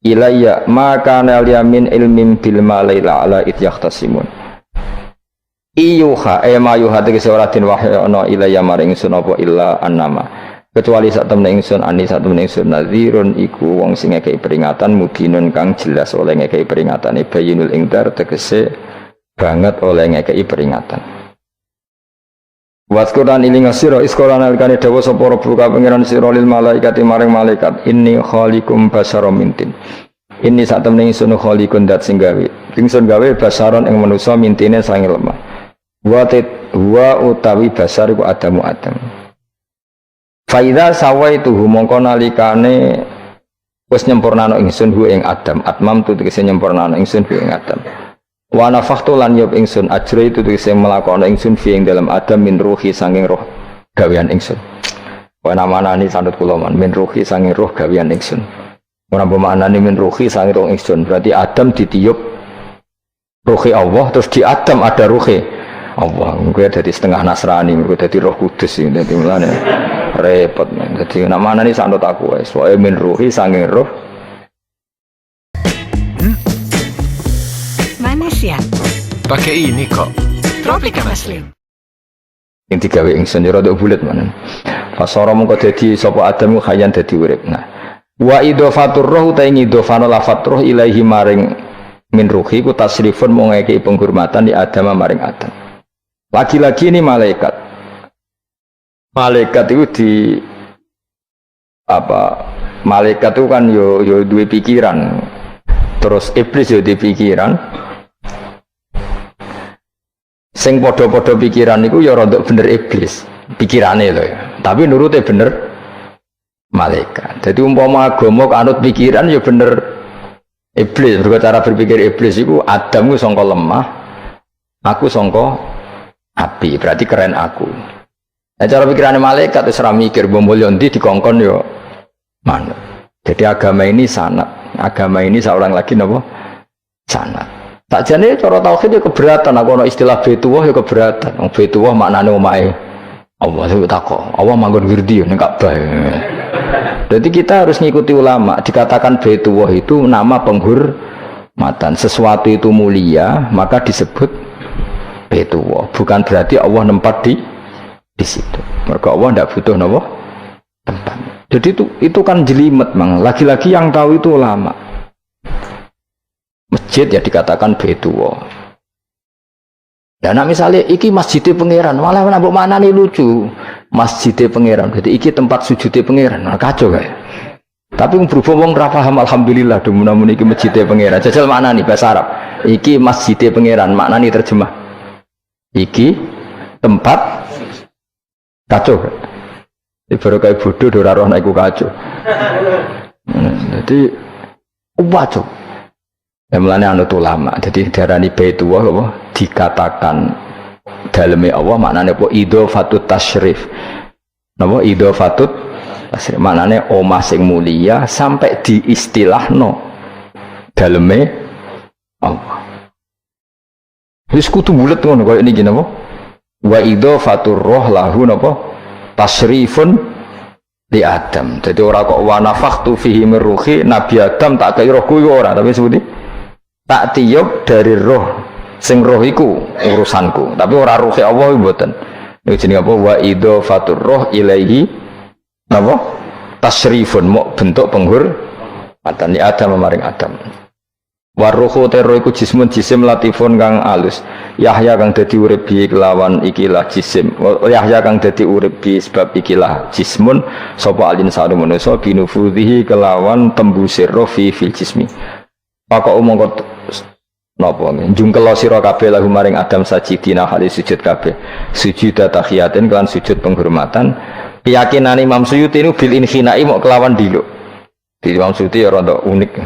Speaker 1: ilayya maka naliyamin ilmin bil malaila ala it yahtasimun iyuha ma yuha tegese ora den wahyu ana ilayya maring sun apa illa annama kecuali sak temen ingsun ani sak temen ingsun nadzirun iku wong sing ngekeki peringatan mubinun kang jelas oleh ngekeki peringatan bayinul ingdar tegese banget oleh ngekeki peringatan waskuran iling sira iskoran alikane dawa sapa rabbuka pangeran sira lil malaikati maring malaikat inni khaliqum basyaram mintin inni sak temen ingsun khaliqun dat sing gawe ingsun gawe basyaron ing manusa mintine sange lemah wa utawi basar iku Adam Faida sawaituhu mongko nalikane wis nyempurnano ingsun hu ing Adam atmam tu tegese nyempurnano ingsun hu ing Adam wa nafakhtu lan yub ingsun ajra itu tegese melakono ingsun fi ing dalam Adam min ruhi sanging roh gawean ingsun wa namanani sandut kula man min ruhi sanging roh gawean ingsun ora bermaknane min ruhi sanging roh ingsun berarti Adam ditiup ruhi Allah terus di Adam ada ruhi Allah mungkin dari setengah Nasrani mungkin dari Roh Kudus ini dari mulanya repot jadi nama ini sandot aku soalnya min ruhi sanging roh
Speaker 4: manis ya pakai ini kok Tropika Muslim
Speaker 1: yang digawe ingsun rada bulet manen fasara mengko dadi sapa Adam khayan dadi urip nah wa idhofatur roh ta ing idhofano lafat roh ilahi maring min ruhi ku tasrifun mung ngekeki penghormatan di Adam maring Adam. Lagi-lagi ini malaikat itu di apa malaikat itu kan yo duwe pikiran terus iblis yo duwe pikiran sing podo-podo pikiran itu ya rodok bener iblis pikirane lho ya tapi nurute bener malaikat jadi umpama agama anut pikiran ya bener iblis cara berpikir iblis itu Adam ku sangka lemah aku sangka api berarti keren aku. Nah, cara pikirannya malaikat itu serah mikir bombolyondi dikongkon yo mana. Jadi agama ini sanat, agama ini seorang lagi nopo sanat. Tak jane cara tauhid itu keberatan. Aku no istilah betuwah ya keberatan. Betuwah maknane omahe Allah itu takok. Allah manggon wirdi ning Ka'bah. Jadi kita harus ngikuti ulama. Dikatakan betuwah itu nama penghormatan. Sesuatu itu mulia maka disebut betuwah, bukan berarti Allah nempat di situ. Mereka Allah tidak butuh nopo tempat. Jadi itu kan jelimet mang. Lagi-lagi yang tahu itu ulama. Masjid ya dikatakan betuwah. Dan misalnya iki masjidnya pangeran, malah nambah mana nih lucu. Masjidnya pangeran, jadi iki tempat sujudnya pangeran, nah, kacau kayak. Tapi berhubung wong ra paham alhamdulillah namun iki masjidnya pangeran. Jajal mana nih bahasa Arab. Iki masjidnya pangeran, makna nih terjemah. Iki tempat kacau ini baru kayak bodoh dora roh naiku kacau jadi kacau yang melani anut ulama jadi darani baitullah apa dikatakan dalamnya Allah maknanya apa idhofatut tasyrif apa idhofatut tasyrif maknanya omah sing mulia sampai diistilahno dalamnya Allah. Wis kudu bulet ngono kaya niki napa? Wa idhofatur roh lahu napa? Tasrifun li Adam. Dadi ora kok wa nafakhtu fihi min ruhi Nabi Adam tak kaya rohku iku ora, tapi sebuti tak tiup dari roh sing roh iku urusanku, tapi ora ruhi Allah mboten. Niku jenenge apa? Wa idhofatur roh ilaihi napa? Tasrifun mok bentuk penghormatan li Adam maring Adam. Waruhu tero iku jismun jisim latifun kang alus Yahya kang dadi urip bi kelawan ikilah jisim Yahya kang dadi urip bi sebab ikilah jismun sapa alin sanu manusa binufudhihi kelawan tembusir roh fi fil jismi maka umangka Napa njungkel sira kabeh lahu maring Adam sajidina hale sujud kabeh sujud tahiyatin kelan sujud penghormatan. Keyakinan Imam Suyuti itu bil inkhina'i mau kelawan diluk. Di Imam Suyuti ya rada unik.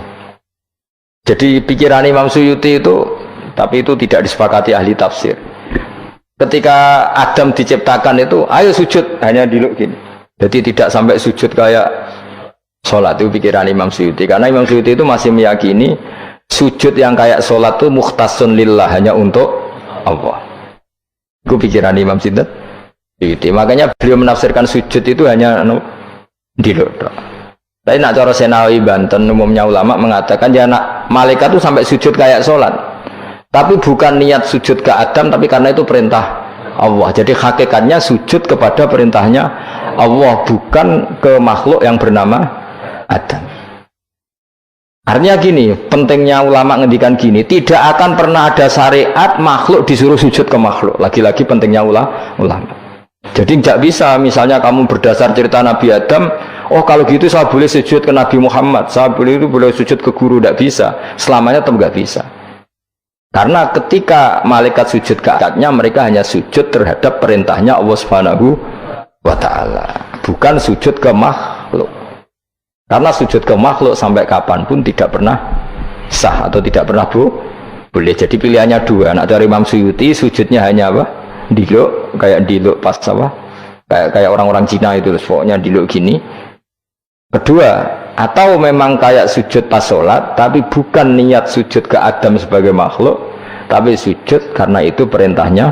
Speaker 1: Jadi pikiran Imam Suyuti itu, tapi itu tidak disepakati ahli tafsir. Ketika Adam diciptakan itu ayo sujud, hanya diluk gini. Jadi tidak sampai sujud kayak sholat. Itu pikiran Imam Suyuti, karena Imam Suyuti itu masih meyakini sujud yang kayak sholat itu mukhtasun lillah, hanya untuk Allah. Itu pikiran Imam Suyuti. Makanya beliau menafsirkan sujud itu hanya diluk. Tapi nak cara Senawi Banten umumnya ulama mengatakan ya nak malaikat itu sampai sujud kayak sholat. Tapi bukan niat sujud ke Adam, tapi karena itu perintah Allah. Jadi hakikatnya sujud kepada perintahnya Allah, bukan ke makhluk yang bernama Adam. Artinya gini, pentingnya ulama ngendikan gini, tidak akan pernah ada syariat makhluk disuruh sujud ke makhluk. Lagi-lagi pentingnya ulama. Jadi tidak bisa, misalnya kamu berdasar cerita Nabi Adam, oh kalau gitu saya boleh sujud ke Nabi Muhammad, saya boleh sujud ke guru, tidak bisa. Selamanya tetap nggak bisa. Karena ketika malaikat sujud ke akadnya, mereka hanya sujud terhadap perintahnya Allah Subhanahu wa Ta'ala, bukan sujud ke makhluk. Karena sujud ke makhluk sampai kapanpun tidak pernah sah atau tidak pernah boleh. Jadi pilihannya dua. Nak dari Imam Suyuti sujudnya hanya apa? Diluk, kayak diluk pas apa? Kayak orang-orang Cina itu, pokoknya diluk gini. Kedua, atau memang kayak sujud pas sholat, tapi bukan niat sujud ke Adam sebagai makhluk, tapi sujud karena itu perintahnya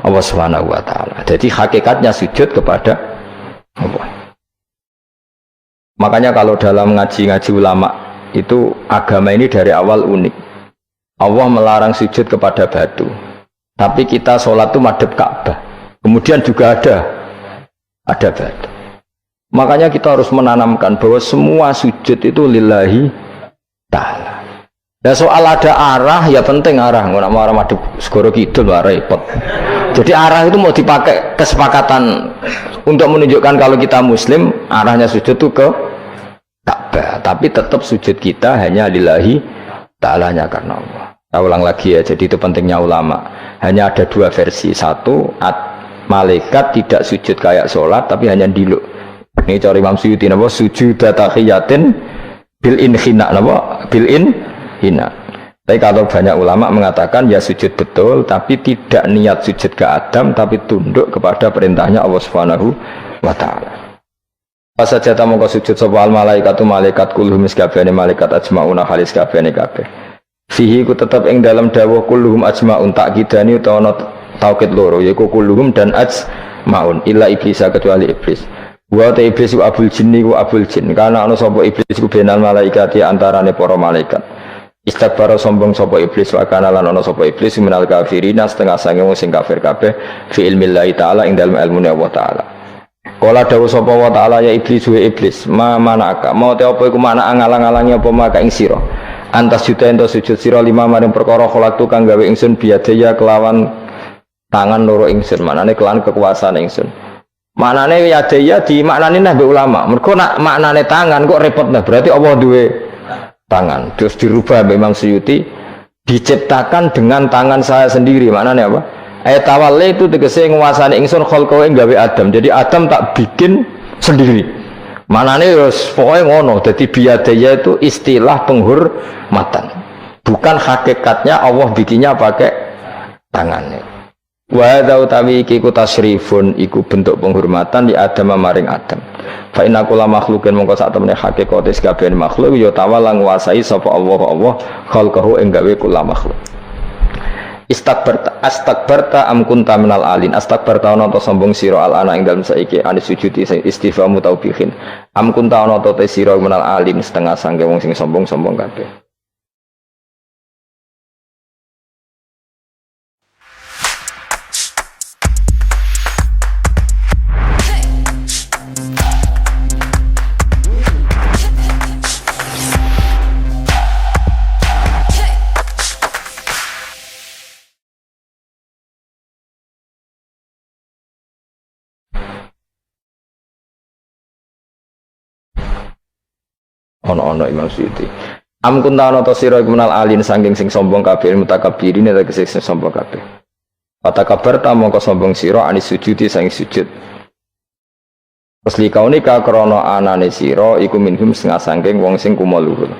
Speaker 1: Allah Subhanahu wa Ta'ala. Jadi hakikatnya sujud kepada Allah. Makanya kalau dalam ngaji-ngaji ulama itu agama ini dari awal unik. Allah melarang sujud kepada batu, tapi kita sholat itu madhep Ka'bah. Kemudian juga ada batu. Makanya kita harus menanamkan bahwa semua sujud itu lillahi ta'ala. Ya soal ada arah, ya penting arah. Nggak mau arah madhep segoro kidul, repot. Jadi arah itu mau dipakai kesepakatan untuk menunjukkan kalau kita muslim, arahnya sujud itu ke Ka'bah, tapi tetap sujud kita hanya lillahi ta'alanya karena Allah. Saya ulang lagi ya, jadi itu pentingnya ulama. Hanya ada dua versi. Satu, malaikat tidak sujud kayak sholat, tapi hanya diluk. Ini cara Imam Suyuti, sujud tahiyatin bil inhina, bil inhina. Tapi kalau banyak ulama mengatakan ya sujud betul, tapi tidak niat sujud ke Adam, tapi tunduk kepada perintahnya Allah Subhanahu wa Ta'ala. Saja tamu kau sujud soal malaikatu malaikat kulluhum iskabene malaikat ajmauna halis kabene kabeh. Fihi ku tetap ing dalam dawuh kulluhum ajmaun takkidani utawa taukid loro yaiku kulluhum dan ajmaun illa iblis kecuali iblis. Wa ta iblis ku abul jinni ku abul jin karena ana sapa iblis ku benal malaikati antarane para malaikat. Istakbara sombong sapa iblis wa kana lan ana sapa iblis minal kafirina setengah sange wong sing kafir kabeh fi ilmillahi taala ing dalem ilmune Allah taala. Kala dawuh sapa wa ta'ala ya iblis wa iblis ma manaka mau te apa iku mana ngalang-alangi apa maka ing sira antas juta ento sujud sira lima maring perkara kholaqtu kang gawe ingsun biadaya kelawan tangan loro ingsun manane kelawan kekuasaan ingsun manane yadaya di maknane nambah ulama mergo nak maknane tangan kok repot nah berarti Allah duwe tangan terus dirubah Imam Suyuti diciptakan dengan tangan saya sendiri maknane apa ayat awalnya itu tegese nguasani ingsun kholqawe gawe Adam. Jadi Adam tak bikin sendiri. Manane wis pokoke ngono. Dadi biadaya itu istilah penghormatan. Bukan hakikatnya Allah bikinnya pakai tangannya. Wa hadza utawi iki ku tasyrifun iku bentuk penghormatan di Adam maring Adam. Fa inna kulla makhluqin mongko sak temene hakikate kabeh makhluk ya tawala nguasai sapa Allah khalqahu ing gawe kula makhluk. Astakbarta am kunta minal alin astakbarta ana ta sombong sira al ana ing dalem saiki anis sujudi istifamu taubihin am kunta ana ta sira minal alin setengah sangge wong sing sombong-sombong kabeh. Ono Imam Suyuti. Am kunta ana ta sira iku menal alin saking sing sombong kabeh mutakabbirin ta sing sombong kabeh. Patakabar ta mongko sombong sira anis sujudi saking sujud. Terus likaune ka krana anane sira iku minhum setengah saking wong sing kumo luhur.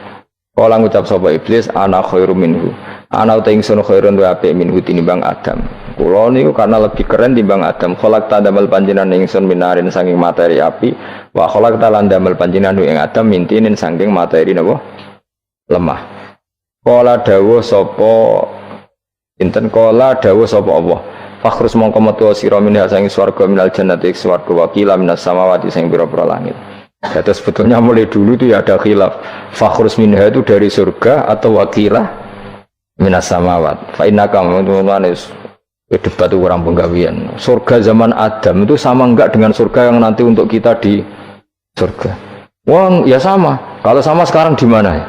Speaker 1: Kala ngucap sapa iblis ana khairu minhu. Ana uta ingsun khairun wa apik minhu tinimbang Adam. Kula niku karena lebih keren timbang Adam. Kholak ta damel panjenengan ingsun minarin saking materi api, wa kholak ta lan damel panjenengan ing Adam mintinin saking materi napa? Lemah. Kala dawuh sapa inten kala dawuh sapa Allah. Fakhrus mongko metu sira minha saking swarga minal jannati swarga wakila minas samawati sing pira-pira langit. Ya, sebetulnya mulai dulu itu ya ada khilaf. Fakhrus minha itu dari surga atau wakilah minas samawat. Fa innaka manunis debat itu orang penggawian. Surga zaman Adam itu sama enggak dengan surga yang nanti untuk kita di surga? Wong ya sama. Kalau sama sekarang di mana ya?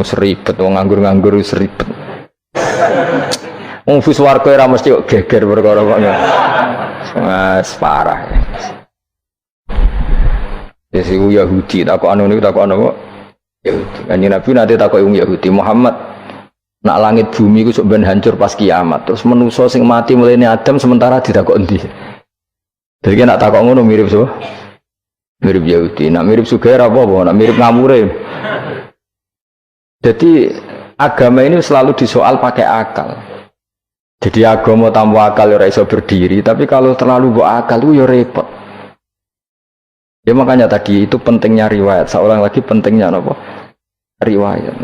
Speaker 1: Seribet, wong nganggur-nganggur seribet. Wong fus warga ora mesti kok geger perkara kok. Mas parah. Ya si Yahudi takok anu niku takok anu kok. Yahudi. Kanjeng Nabi nanti takok wong Yahudi, Muhammad nak langit bumi ku sok ben hancur pas kiamat. Terus manusa sing mati mulai Adam sementara ditakok endi? Jadi kan nak takok ngono mirip so. Mirip Yahudi. Nak mirip Sugair apa? Nak mirip ngamure. Jadi agama ini selalu disoal pakai akal. Jadi agama tanpa akal ya iso berdiri, tapi kalau terlalu bawa akal itu ya repot. Ya makanya tadi itu pentingnya riwayat. Seorang lagi pentingnya apa? Riwayat.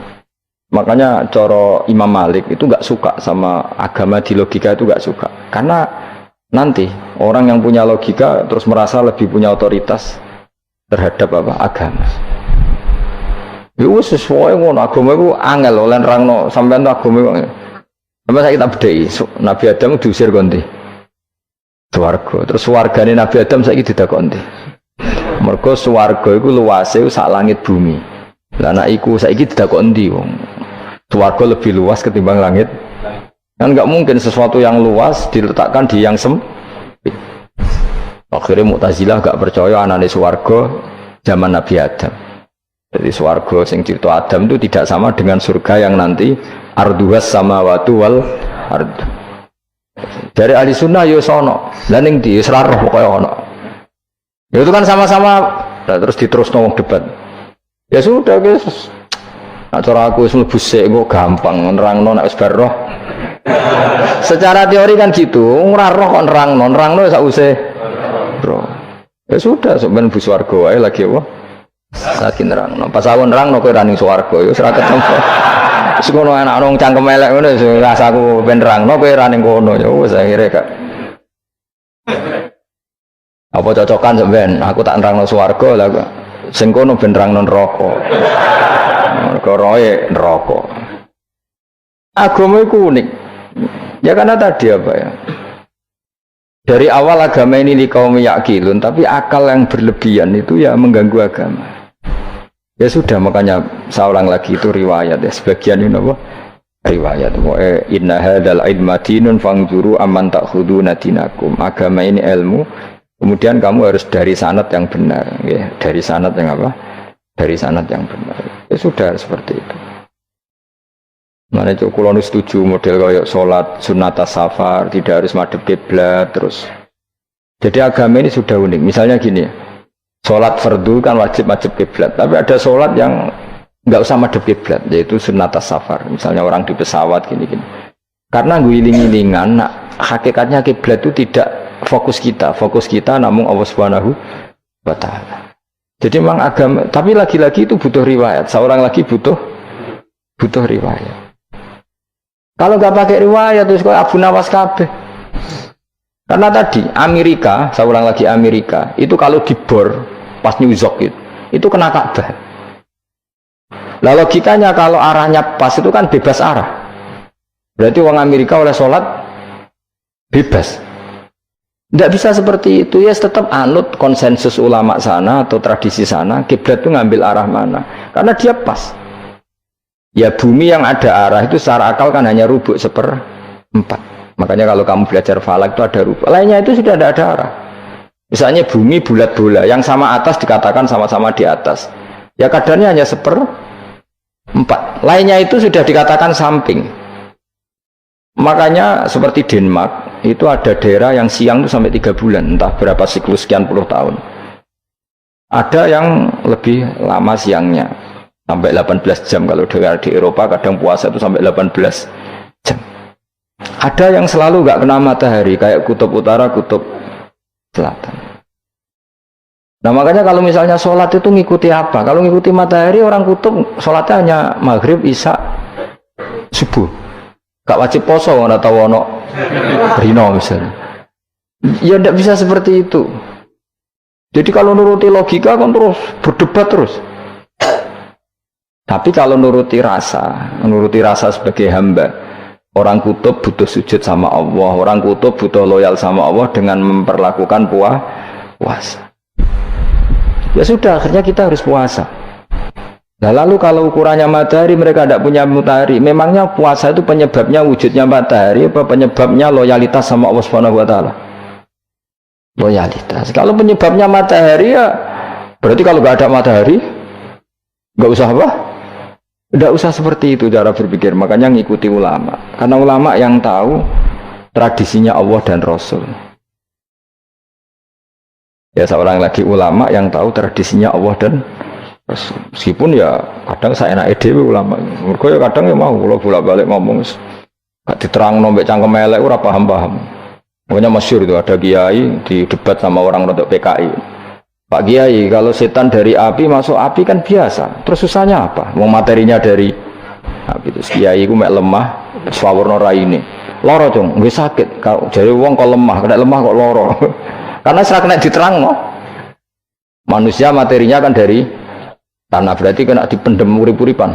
Speaker 1: Makanya coro Imam Malik itu nggak suka sama agama di logika itu nggak suka. Karena nanti orang yang punya logika terus merasa lebih punya otoritas terhadap apa? Agama. Itu sesuai ngono agama itu angel oleh nerangno sampean agama itu. Sampai saya kita bedai, Nabi Adam diusir konti swarga. Terus swargane Nabi Adam saiki didakoni. Mergo swarga iku luase sak langit bumi. Lah nek iku saiki didakoni ndi wong. Swarga lebih luas ketimbang langit. Kan enggak mungkin sesuatu yang luas diletakkan di yang sempit. Akhirnya Mu'tazilah enggak percaya anane swarga zaman Nabi Adam. Jadi swarga sing cerita Adam itu tidak sama dengan surga yang nanti arduhas samawati wal ard. Dari ahli sunnah yo sono, lan ning di ora roh pokoke ono. Ya itu kan sama-sama terus diterusno wong debat. Ya sudah guys. Nak cara aku wis mlebu sik kok gampang nerangno nek wis bar roh. Secara teori kan gitu, ora roh kok nerangno sak use. Bro. Ya sudah sampeyan bu swarga wae lagi apa? Lagi nerangno. Pas aku nerangno kowe ra ning swarga ya wis ra ketemu. Wis ngono anak nang cangkem elek ngono rasaku ben nerangno kowe ra ning kono ya wis akhire gak. Apa cocokan sampean? Aku tak nerangno swarga lah kok. Sing kono ben nerangno neraka. Mergo roe neraka. Agama itu unik. Ya karena tadi apa ya? Dari awal agama ini di kaum yakilun, tapi akal yang berlebihan itu ya mengganggu agama. Ya sudah, makanya saya ulang lagi itu riwayat ya. Sebagian ini apa? Riwayat. Inna hadzal ilma dinun fangzuru amman ta'khuduna dinakum. Agama ini ilmu. Kemudian kamu harus dari sanad yang benar, ya. Dari sanad yang apa? Dari sanad yang benar. Ya sudah seperti itu. Mana itu kalau setuju model kayak sholat sunat safar tidak harus madhep kiblat terus. Jadi agama ini sudah unik. Misalnya gini, sholat fardu kan wajib kiblat, tapi ada sholat yang nggak usah madhep kiblat, yaitu sunat safar. Misalnya orang di pesawat gini-gini. Karena guling-gilingan, nah, hakikatnya kiblat itu tidak fokus kita namun Allah Subhanahu wa Ta'ala. Jadi memang agama, tapi lagi-lagi itu butuh riwayat. Seorang lagi butuh riwayat. Kalau nggak pakai riwayat terus kayak Abu Nawas kabeh. Karena tadi Amerika, saya ulang lagi Amerika, itu kalau dibor pas New York itu kena Ka'bah. Lah logikanya kalau arahnya pas itu kan bebas arah. Berarti orang Amerika oleh sholat bebas. Tidak bisa seperti itu ya, tetap anut konsensus ulama sana atau tradisi sana, kiblat itu ngambil arah mana? Karena dia pas. Ya bumi yang ada arah itu secara akal kan hanya rubuk 1/4. Makanya kalau kamu belajar falak itu ada rubuk. Lainnya itu sudah tidak ada arah. Misalnya bumi bulat bola, yang sama atas dikatakan sama-sama di atas. Ya kadarnya hanya 1/4. 4. Lainnya itu sudah dikatakan samping. Makanya seperti Denmark itu ada daerah yang siang itu sampai 3 bulan, entah berapa siklus sekian puluh tahun. Ada yang lebih lama siangnya sampai 18 jam. Kalau daerah di Eropa kadang puasa itu sampai 18 jam. Ada yang selalu nggak kena matahari kayak kutub utara, kutub selatan. Nah makanya kalau misalnya sholat itu ngikuti apa? Kalau ngikuti matahari, orang kutub sholatnya hanya maghrib, isya, subuh. Gak wajib poso, nggak tahu ono rino misalnya. Ya tidak bisa seperti itu. Jadi kalau nuruti logika kan terus berdebat terus. Tapi kalau nuruti rasa sebagai hamba, orang kutub butuh sujud sama Allah, orang kutub butuh loyal sama Allah dengan memperlakukan puasa. Ya sudah, akhirnya kita harus puasa. Nah lalu kalau ukurannya matahari, mereka tidak punya matahari. Memangnya puasa itu penyebabnya wujudnya matahari apa penyebabnya loyalitas sama Allah Subhanahu wa taala? Loyalitas. Kalau penyebabnya matahari ya berarti kalau nggak ada matahari nggak usah apa? Nggak usah seperti itu cara berpikir. Makanya ngikuti ulama. Karena ulama yang tahu tradisinya Allah dan Rasul. Ya seorang lagi ulama yang tahu tradisinya Allah dan Rasul. Meskipun ya kadang saya enak dewe ulama. Mergo ya kadang ya mau kalau bolak-balik ngomong gak diterang nombek cangkem elek ora paham-paham. Pokoknya masyhur itu ada kiai di debat sama orang rodok PKI. Pak Kiai, kalau setan dari api masuk api kan biasa. Terus susahnya apa? Mau materinya dari api. Terus kiai ku mek lemah, swawarna raine. Loro dong, nggih sakit. Kalau jare wong kok lemah, kena lemah kok loro. Karena serak kena diterang no. Manusia materinya kan dari tanah, berarti kena dipendem urip-uripan.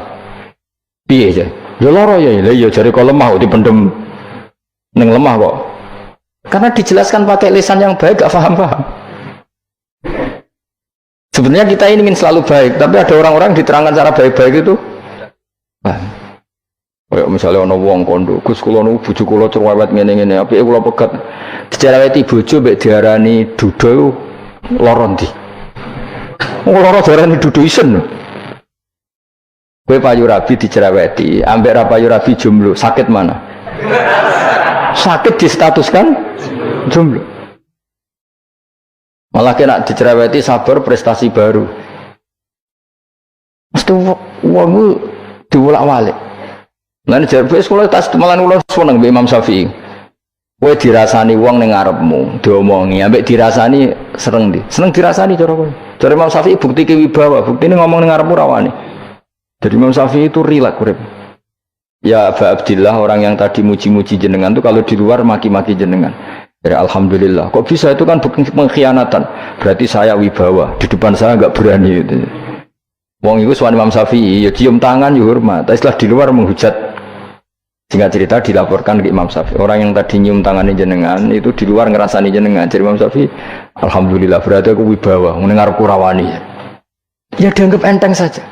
Speaker 1: Piye aja? Ya loro ya, lah ya jare kok lemah kok dipendem ning lemah kok. Karena dijelaskan pakai lisan yang baik gak paham-paham. Sebenarnya kita ini ingin selalu baik, tapi ada orang-orang diterangkan cara baik-baik itu. Kayak misalnya ana wong kondo, Gus kula niku bojo kula cerewet ngene-ngene, apike kula pegat. Dicereweti bojo mbek diarani duda lara ndi? Lara diarani duda isen. Kowe payu rabi dicereweti, ambek ra payu rabi jomblo, sakit mana? Sakit distatuskan jomblo. Malah kena dicereweti sabar prestasi baru. Mesti wong diwolak-walik. Lan jarbe sekolah tas malan kula seneng mbek Imam Syafi'i. Kowe dirasani wong ning ngarepmu, diomongi, ambek dirasani seneng ndi? Seneng dirasani cara kowe. Cara Imam Syafi'i bukti kewibawa, buktine ngomong ning ngarepmu rawani. Jadi Imam Syafi'i itu rileks urip. Ya Aba Abdillah, orang yang tadi muji-muji jenengan itu kalau di luar maki-maki jenengan. Ya alhamdulillah. Kok bisa, itu kan bukan pengkhianatan. Berarti saya wibawa, di depan saya enggak berani gitu. Wong itu suami Imam Syafi'i, ya cium tangan ya hormat. Tapi setelah di luar menghujat. Singkat cerita dilaporkan ke Imam Syafi'i. Orang yang tadi nyium tangan jenengan itu di luar ngerasani jenengan. Jadi Imam Syafi'i, alhamdulillah berarti aku wibawa, mendengar kurawani. Ya dianggap enteng saja.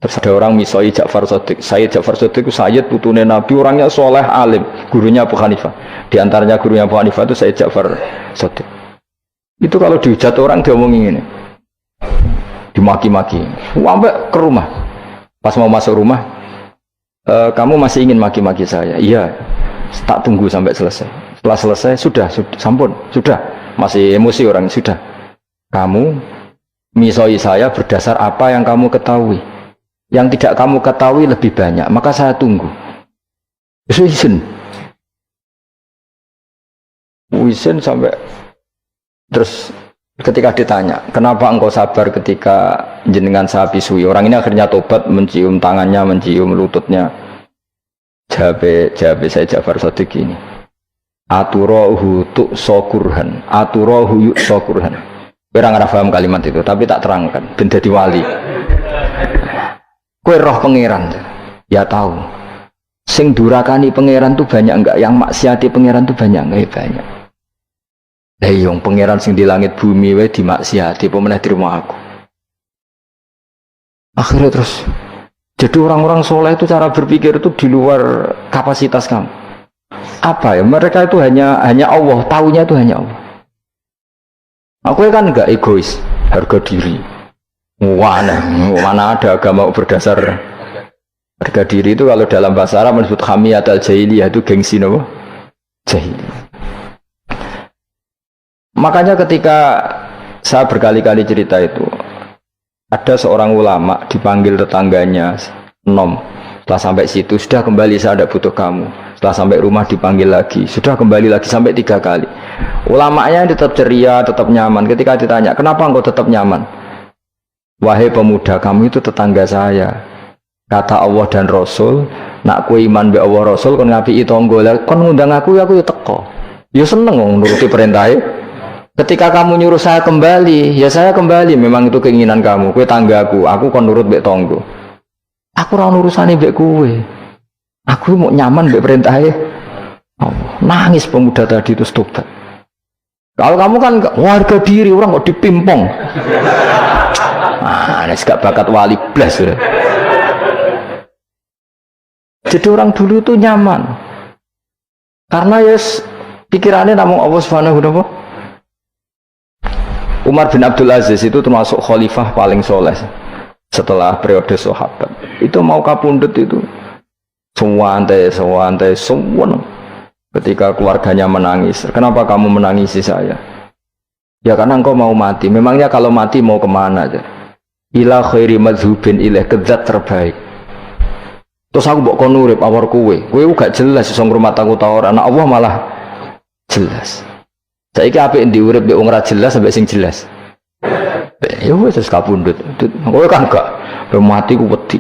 Speaker 1: Terus ada orang misoi Ja'far Shadiq. Sayyid Ja'far Shadiq itu Sayyid putune Nabi, orangnya soleh alim, gurunya Abu Hanifah. Di antaranya gurunya Abu Hanifah itu Sayyid Ja'far Shadiq. Itu kalau dihujat orang diomongin ini, dimaki-maki, sampai ke rumah. Pas mau masuk rumah, kamu masih ingin maki-maki saya? Iya, tak tunggu sampai selesai. Setelah selesai, sudah, sampun, sudah. Masih emosi orang, sudah. Kamu misoi saya berdasar apa yang kamu ketahui. Yang tidak kamu ketahui lebih banyak, maka saya tunggu. Wisen sampai terus ketika ditanya, kenapa engkau sabar ketika jenengan saya pisui? Orang ini akhirnya tobat, mencium tangannya, mencium lututnya. Jawab saya Ja'far Shadiq ini. Aturahu tu sokurhan, aturahu yuk sokurhan. Orang nggak paham kalimat itu, tapi tak terangkan. Ben dadi wali. Kowe roh pangeran, ya tahu. Sing durakani pangeran tuh banyak enggak? Yang maksiati pangeran tuh banyak enggak? Ya banyak. Yang pangeran sing di langit bumi wae dimaksiati, apa meneh terima aku. Akhirnya terus, jadi orang-orang soleh itu cara berpikir itu di luar kapasitas kamu. Apa ya? Mereka itu hanya Allah, taunya itu hanya Allah. Aku kan enggak egois, harga diri. Mana ada agama berdasar harga diri itu kalau dalam bahasa Arab disebut hamiyat al-jahiliyah itu gengsi apa? Jahiliyah. Makanya ketika saya berkali-kali cerita itu, ada seorang ulama dipanggil tetangganya, Nom, setelah sampai situ, sudah kembali, saya tidak butuh kamu. Setelah sampai rumah dipanggil lagi, sudah kembali lagi sampai 3 kali. Ulamanya tetap ceria, tetap nyaman. Ketika ditanya, kenapa engkau tetap nyaman? Wahai pemuda, kamu itu tetangga saya. Kata Allah dan Rasul, nak ku iman be Allah Rasul, kon ngapi tonggo, kon ngundang aku ya teko. Ya seneng nuruti perintahnya. Ketika kamu nyuruh saya kembali, ya saya kembali. Memang itu keinginan kamu. Kue tanggaku, aku kon nurut bek tonggo. Aku ora urusane bek kue. Aku mau nyaman bek perintahnya. Oh, nangis pemuda tadi itu tobat. Kalau kamu kan warga diri, orang kok dipimpong. Ini gak bakat wali blas. Jadi orang dulu itu nyaman. Karena yes pikirannya namun Allah Subhanahu wa ta'ala. Umar bin Abdul Aziz itu termasuk khalifah paling soleh setelah periode sahabat. Itu mau kapundut itu sewantai. Ketika keluarganya menangis, kenapa kamu menangisi saya? Ya karena engkau mau mati. Memangnya kalau mati mau kemana aja? Ila khairi madhubin ilaih, kezat terbaik. Terus aku bawa konurip awar kue gak jelas song rumah tangguh tawar anak Allah malah jelas. Saiki apik ndi urip mbek wong ora jelas sampai sing jelas. Ya wis kapundhut. Kowe kan gak mati ku wedi.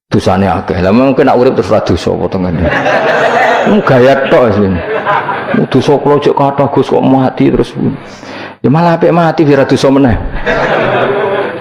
Speaker 1: Dosane akeh. Lah mungkin nek urip terus ora dosa apa to ngene. Gaya tok sih. Dosa kula cek kathah Gus kok mati terus. Ya malah apik mati ora dosa meneh.